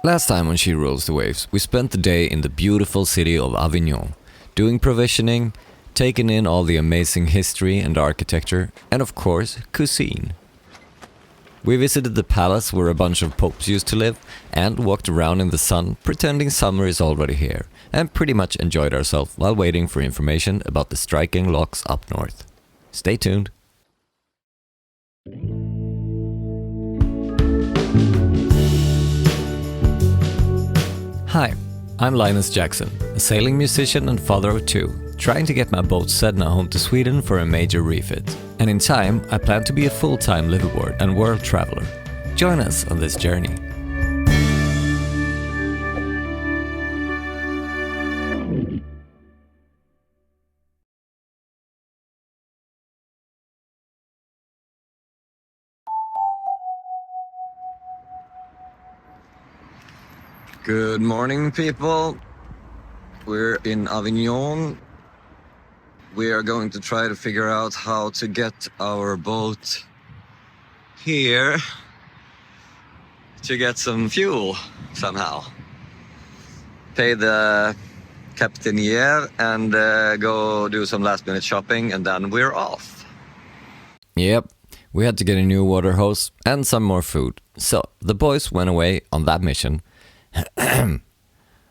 Last time on She Rules the Waves, we spent the day in the beautiful city of Avignon, doing provisioning, taking in all the amazing history and architecture, and of course, cuisine. We visited the palace where a bunch of popes used to live, and walked around in the sun, pretending summer is already here, and pretty much enjoyed ourselves while waiting for information about the striking locks up north. Stay tuned. Hi, I'm Linus Jackson, a sailing musician and father of two, trying to get my boat Sedna home to Sweden for a major refit. And in time, I plan to be a full-time liveaboard and world traveler. Join us on this journey. Good morning, people. We're in Avignon. We are going to try to figure out how to get our boat here to get some fuel somehow. Pay the captainier and go do some last-minute shopping, and then we're off. Yep, we had to get a new water hose and some more food. So the boys went away on that mission.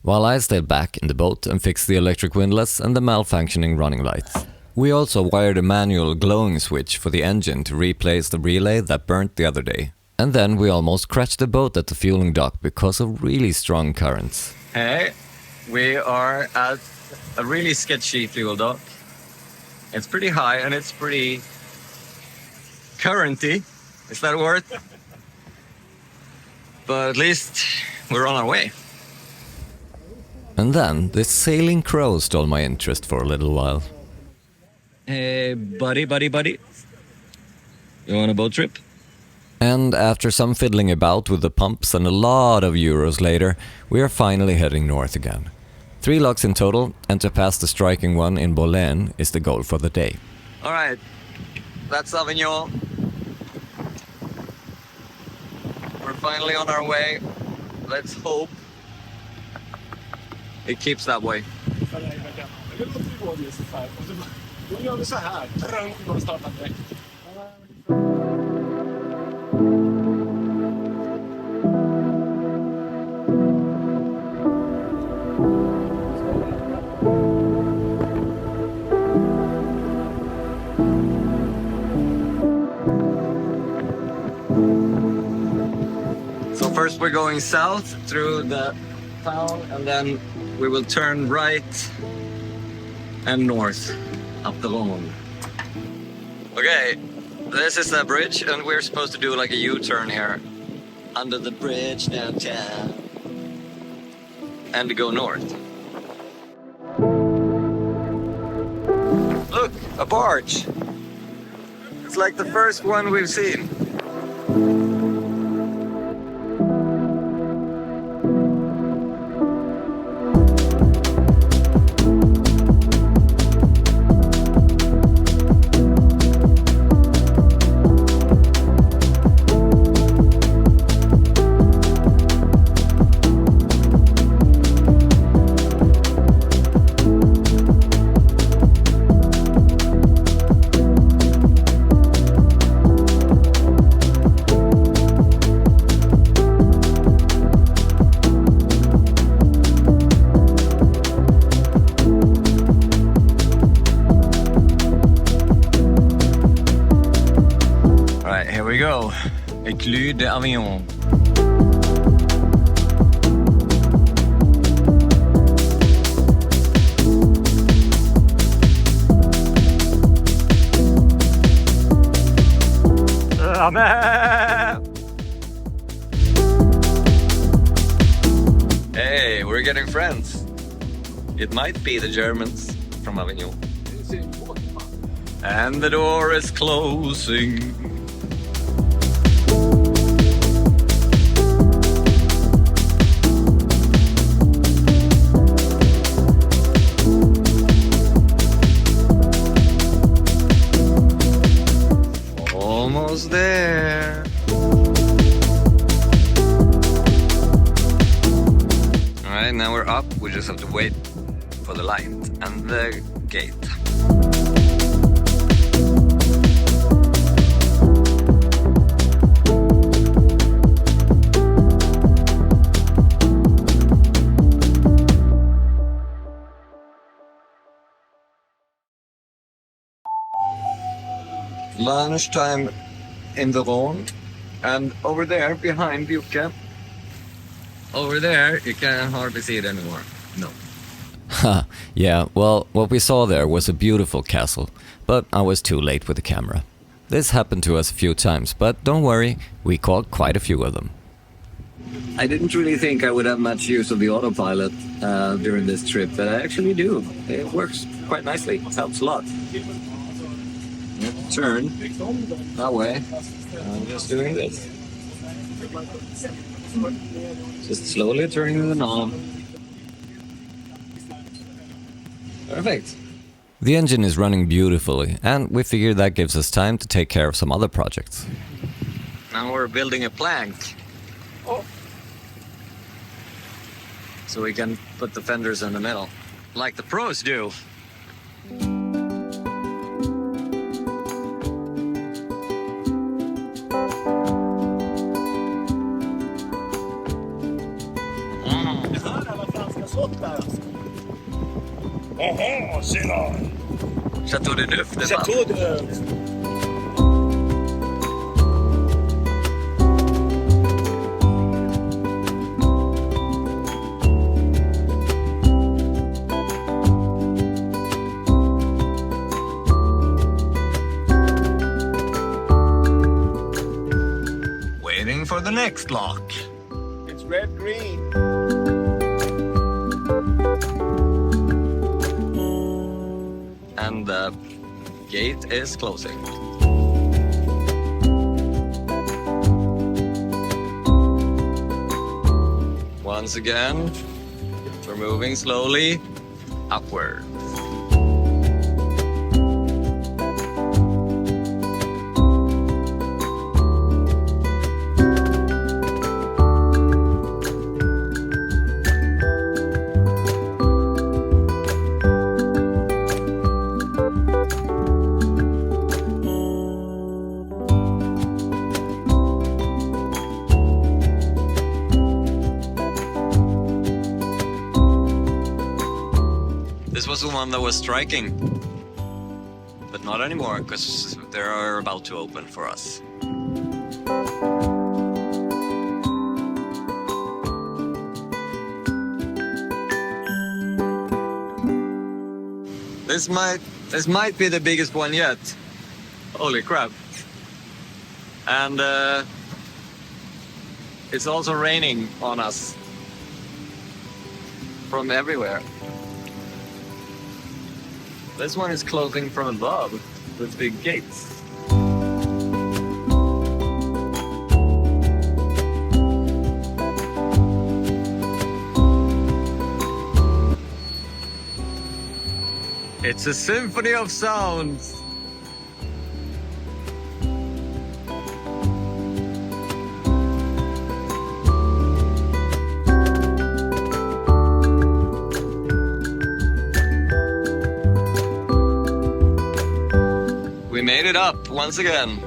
While I stayed back in the boat and fixed the electric windlass and the malfunctioning running lights. We also wired a manual glowing switch for the engine to replace the relay that burnt the other day. And then we almost crashed the boat at the fueling dock because of really strong currents. Hey, we are at a really sketchy fuel dock. It's pretty high and it's pretty currenty. Is that a word? But at least we're on our way. And then this sailing crow stole my interest for a little while. Hey, buddy. You on a boat trip? And after some fiddling about with the pumps and a lot of euros later, we are finally heading north again. 3 locks in total, and to pass the striking one in Bolène is the goal for the day. Alright, that's Avignon. We're finally on our way. Let's hope it keeps that way. So first we're going south through the town, and then we will turn right and north up the Rhone. Okay, this is the bridge, and we're supposed to do like a U-turn here under the bridge downtown and to go north. Look, a barge. It's like the first one we've seen. Here we go, Éclus d'Avignon. Hey, we're getting friends. It might be the Germans from Avignon. And the door is closing. Almost there. up. We just have to wait for the light and the gate. Lunchtime in the Rhone, and over there behind Jocke, over there you can hardly see it anymore. No. Yeah, well, what we saw there was a beautiful castle, but I was too late with the camera. This happened to us a few times, but don't worry, we caught quite a few of them. I didn't really think I would have much use of the autopilot during this trip, but I actually do. It works quite nicely. It helps a lot. Turn that way. I'm just doing this. Just slowly turning the knob. Perfect. The engine is running beautifully, and we figured that gives us time to take care of some other projects. Now we're building a plank. Oh. So we can put the fenders in the middle, like the pros do. Jaha, c'est là. Chateau de Neuf. Chateau de... Waiting for the next lock. It's red-green. And the gate is closing. Once again, we're moving slowly upward. This was the one that was striking, but not anymore because they are about to open for us. This might be the biggest one yet. Holy crap! And it's also raining on us from everywhere. This one is closing from above with big gates. It's a symphony of sounds. We made it up once again.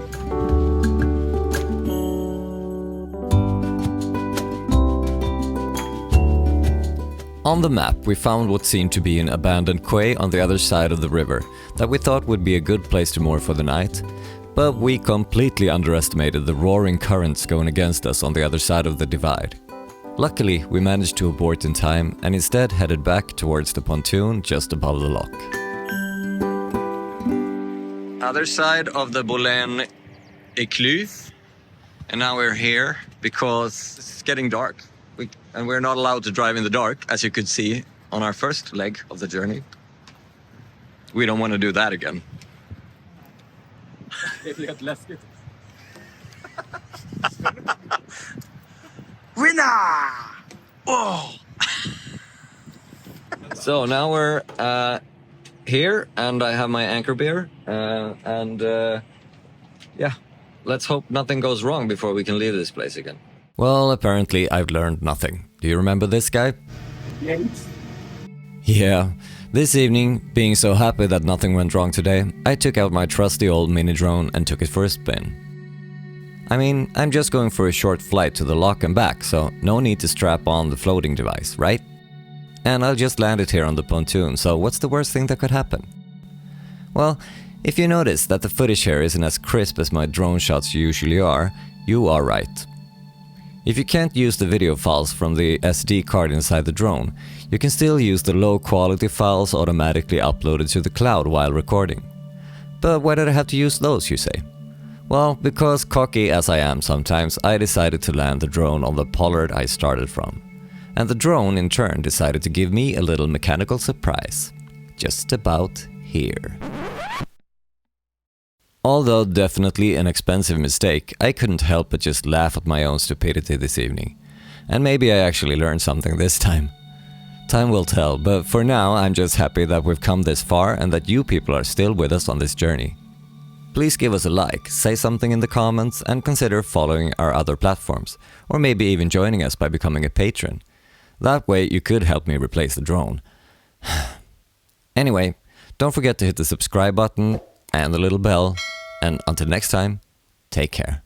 On the map, we found what seemed to be an abandoned quay on the other side of the river that we thought would be a good place to moor for the night, but we completely underestimated the roaring currents going against us on the other side of the divide. Luckily, we managed to abort in time and instead headed back towards the pontoon just above the lock. Other side of the Bouleine Écluse, and now we're here because it's getting dark. And we're not allowed to drive in the dark, as you could see on our first leg of the journey. We don't want to do that again. Winner! Oh! So now we're here, and I have my anchor beer, yeah, let's hope nothing goes wrong before we can leave this place again. Well, apparently I've learned nothing. Do you remember this guy? Jinxed. Yeah, this evening, being so happy that nothing went wrong today, I took out my trusty old mini drone and took it for a spin. I mean, I'm just going for a short flight to the lock and back, so no need to strap on the floating device, right? And I'll just land it here on the pontoon, so what's the worst thing that could happen? Well, if you notice that the footage here isn't as crisp as my drone shots usually are, you are right. If you can't use the video files from the SD card inside the drone, you can still use the low quality files automatically uploaded to the cloud while recording. But why did I have to use those, you say? Well, because cocky as I am sometimes, I decided to land the drone on the pollard I started from. And the drone in turn decided to give me a little mechanical surprise. Just about here. Although definitely an expensive mistake, I couldn't help but just laugh at my own stupidity this evening. And maybe I actually learned something this time. Time will tell, but for now I'm just happy that we've come this far and that you people are still with us on this journey. Please give us a like, say something in the comments, and consider following our other platforms, or maybe even joining us by becoming a patron. That way you could help me replace the drone. Anyway, don't forget to hit the subscribe button and the little bell. And until next time, take care.